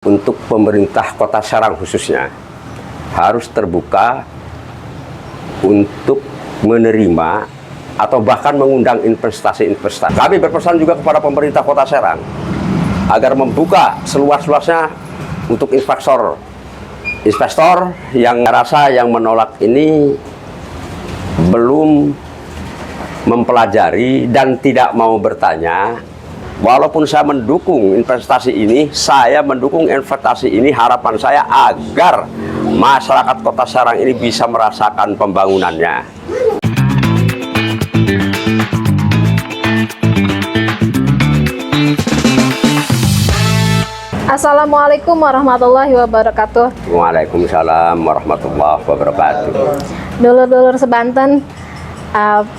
Untuk pemerintah Kota Serang khususnya harus terbuka untuk menerima atau bahkan mengundang investasi-investasi. Kami berpesan juga kepada pemerintah Kota Serang agar membuka seluas-luasnya untuk investor yang merasa yang menolak ini belum mempelajari dan tidak mau bertanya. Walaupun saya mendukung investasi ini, saya mendukung investasi ini, harapan saya agar masyarakat Kota Serang ini bisa merasakan pembangunannya. Assalamualaikum warahmatullahi wabarakatuh. Waalaikumsalam warahmatullahi wabarakatuh. Dulur-dulur sebanten,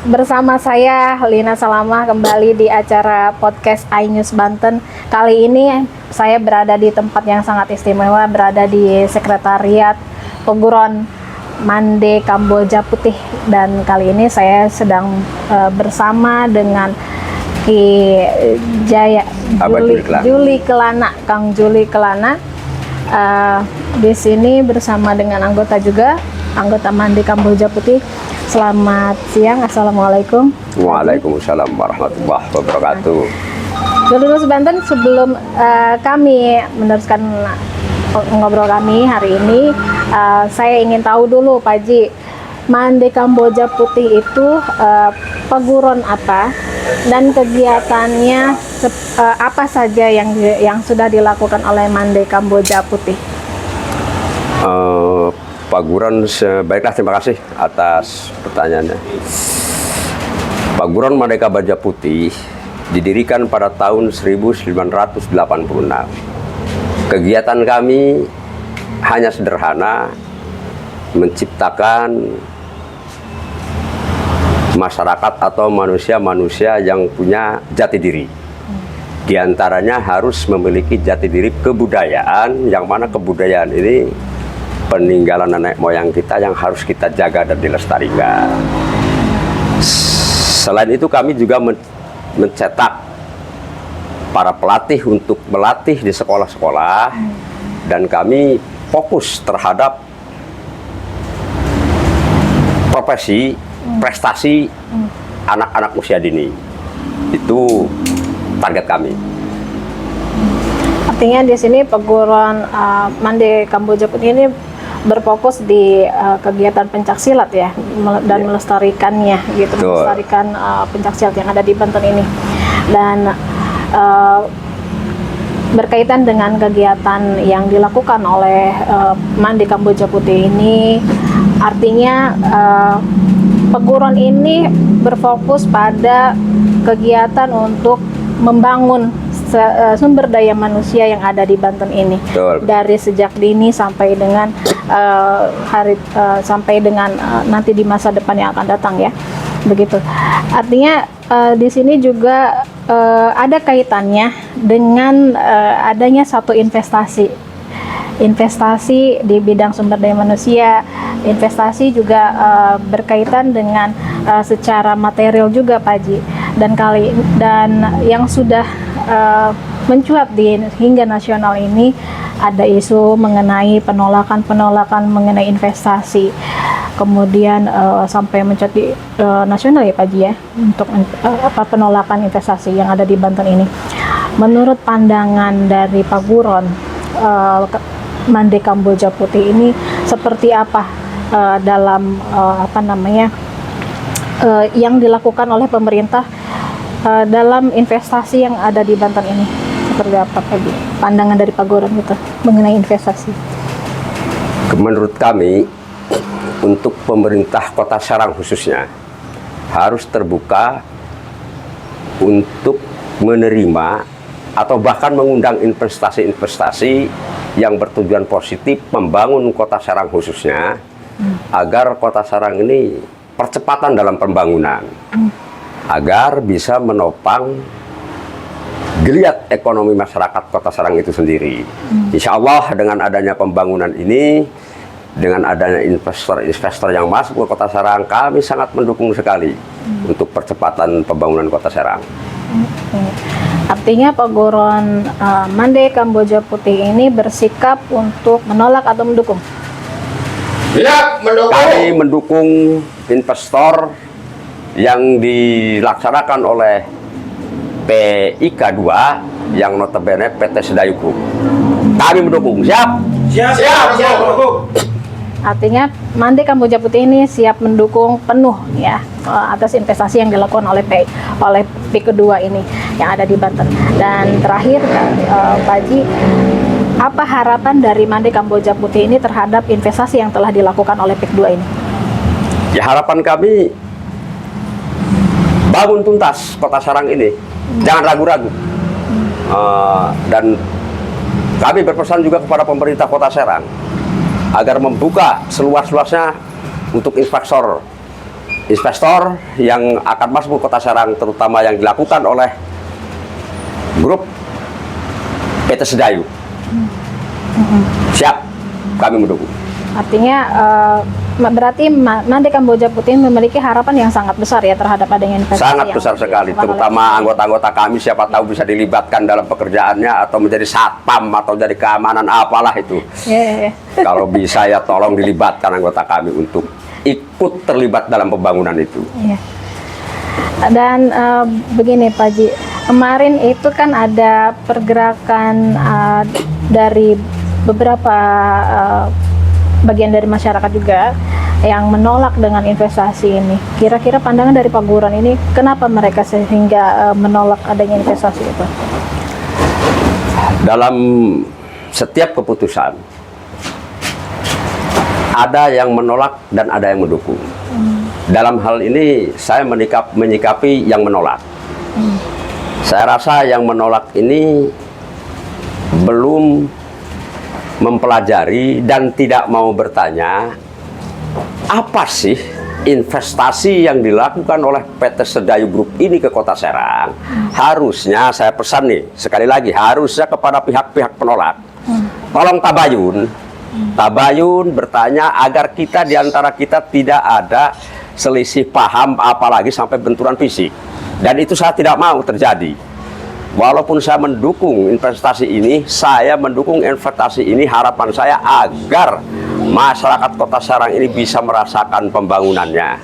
bersama saya Lina Salamah kembali di acara podcast iNews Banten. Kali ini saya berada di tempat yang sangat istimewa, berada di Sekretariat Peguron Mande Kamboja Putih, dan kali ini saya sedang bersama dengan Ki Jaya Juli Kelana, Kang Juli Kelana. Di sini bersama dengan anggota Mande Kamboja Putih. Selamat siang, assalamualaikum. Waalaikumsalam warahmatullahi wabarakatuh. Dulur Banten, sebelum kami meneruskan ngobrol kami hari ini, saya ingin tahu dulu, Pak Ji, Mande Kamboja Putih itu peguron apa dan kegiatannya apa saja yang sudah dilakukan oleh Mande Kamboja Putih? Paguron, baiklah, terima kasih atas pertanyaannya. Paguron Mande Kamboja Putih didirikan pada tahun 1986. Kegiatan kami hanya sederhana, menciptakan masyarakat atau manusia-manusia yang punya jati diri. Di antaranya harus memiliki jati diri kebudayaan, yang mana kebudayaan ini peninggalan nenek moyang kita yang harus kita jaga dan dilestarikan. Selain itu kami juga mencetak para pelatih untuk melatih di sekolah-sekolah, dan kami fokus terhadap profesi, prestasi anak-anak usia dini. Itu target kami. Artinya di sini peguron Mande Kamboja Putih ini berfokus di kegiatan pencaksilat ya, dan melestarikannya gitu. Betul. Melestarikan pencaksilat yang ada di Banten ini, dan berkaitan dengan kegiatan yang dilakukan oleh Mande Kamboja Putih ini, artinya peguron ini berfokus pada kegiatan untuk membangun sumber daya manusia yang ada di Banten ini. Betul. Dari sejak dini sampai dengan nanti di masa depan yang akan datang ya, begitu. Artinya di sini juga ada kaitannya dengan adanya satu investasi di bidang sumber daya manusia. Investasi juga berkaitan dengan secara material juga, Pak Ji, dan yang sudah mencuat hingga nasional ini, ada isu mengenai penolakan mengenai investasi, kemudian sampai mencuat di nasional ya, Pak Ji ya, untuk penolakan investasi yang ada di Banten ini. Menurut pandangan dari Paguron Mande Kamboja Putih ini seperti apa dalam yang dilakukan oleh pemerintah dalam investasi yang ada di Banten ini? Seperti apa, Pak? Pandangan dari Paguron itu mengenai investasi? Menurut kami, untuk pemerintah Kota Serang khususnya harus terbuka untuk menerima atau bahkan mengundang investasi-investasi yang bertujuan positif membangun Kota Serang khususnya, agar Kota Serang ini percepatan dalam pembangunan, agar bisa menopang geliat ekonomi masyarakat Kota Serang itu sendiri. Insya Allah dengan adanya pembangunan ini, dengan adanya investor yang masuk ke Kota Serang, kami sangat mendukung sekali untuk percepatan pembangunan Kota Serang. Artinya Paguron Mande Kamboja Putih ini bersikap untuk menolak atau mendukung? Siap mendukung. Kami mendukung investor yang dilaksanakan oleh PIK 2 yang notabene PT Sedayu Group. Kami mendukung. Siap? Siap mendukung. Artinya Mande Kamboja Putih ini siap mendukung penuh ya atas investasi yang dilakukan oleh PIK kedua ini yang ada di Banten. Dan terakhir Pak Haji, apa harapan dari Mande Kamboja Putih ini terhadap investasi yang telah dilakukan oleh PIK 2 ini? Ya, harapan kami bangun tuntas Kota Serang ini. Jangan ragu-ragu. Dan kami berpesan juga kepada pemerintah Kota Serang agar membuka seluas-luasnya untuk investor yang akan masuk ke Kota Serang, terutama yang dilakukan oleh grup PT Sedayu. Siap, kami mendukung. Artinya berarti Mande Kamboja Putih memiliki harapan yang sangat besar ya terhadap adanya investasi Sangat yang besar sekali, dilakukan oleh terutama anggota-anggota kami siapa tahu bisa dilibatkan dalam pekerjaannya atau menjadi satpam atau jadi keamanan apalah itu. Yeah. Kalau bisa ya tolong dilibatkan anggota kami untuk ikut terlibat dalam pembangunan itu. Iya. Dan begini Pak Ji, kemarin itu kan ada pergerakan dari beberapa bagian dari masyarakat juga yang menolak dengan investasi ini. Kira-kira pandangan dari Pak Guron ini, kenapa mereka sehingga menolak adanya investasi itu? Dalam setiap keputusan ada yang menolak dan ada yang mendukung. Dalam hal ini saya menyikapi yang menolak. Saya rasa yang menolak ini belum mempelajari dan tidak mau bertanya apa sih investasi yang dilakukan oleh PT Sedayu Group ini ke Kota Serang. Harusnya saya pesan nih, sekali lagi harusnya kepada pihak-pihak penolak, tolong tabayun bertanya agar kita diantara kita tidak ada selisih paham apalagi sampai benturan fisik. Dan itu saya tidak mau terjadi. Walaupun saya mendukung investasi ini, saya mendukung investasi ini, harapan saya agar masyarakat Kota Serang ini bisa merasakan pembangunannya.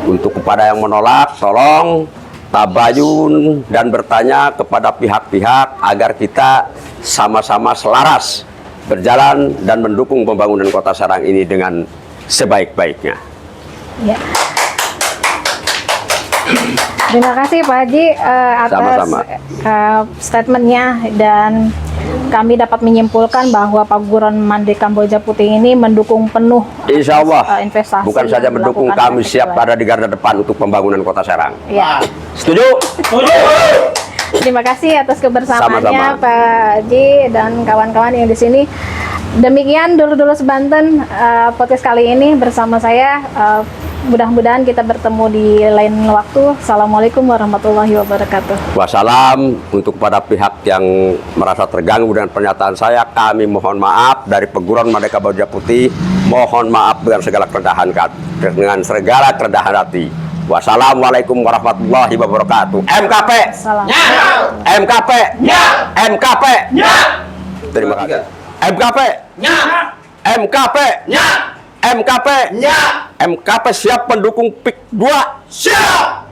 Untuk kepada yang menolak, tolong tabayun dan bertanya kepada pihak-pihak agar kita sama-sama selaras berjalan dan mendukung pembangunan Kota Serang ini dengan sebaik-baiknya. Ya. Terima kasih Pak Haji atas statementnya, dan kami dapat menyimpulkan bahwa Pak Guron Mande Kamboja Putih ini mendukung penuh Insya Allah, investasi. bukan saja mendukung, kami siap ada di garda depan untuk pembangunan Kota Serang. Ya. Setuju? Terima kasih atas kebersamaannya Sama-sama. Pak Haji dan kawan-kawan yang di sini. Demikian dulu Sebanten podcast kali ini bersama saya. Mudah-mudahan kita bertemu di lain waktu. Assalamualaikum warahmatullahi wabarakatuh. Wassalam. Untuk pada pihak yang merasa terganggu dengan pernyataan saya, kami mohon maaf dari Paguron Mande Kamboja Putih. Mohon maaf dengan segala kerendahan hati. Wassalamualaikum warahmatullahi wabarakatuh. MKP. Salam. MKP. MKP. Terima kasih. MKP. MKP. MKP. MKP siap mendukung PIK 2. Siap.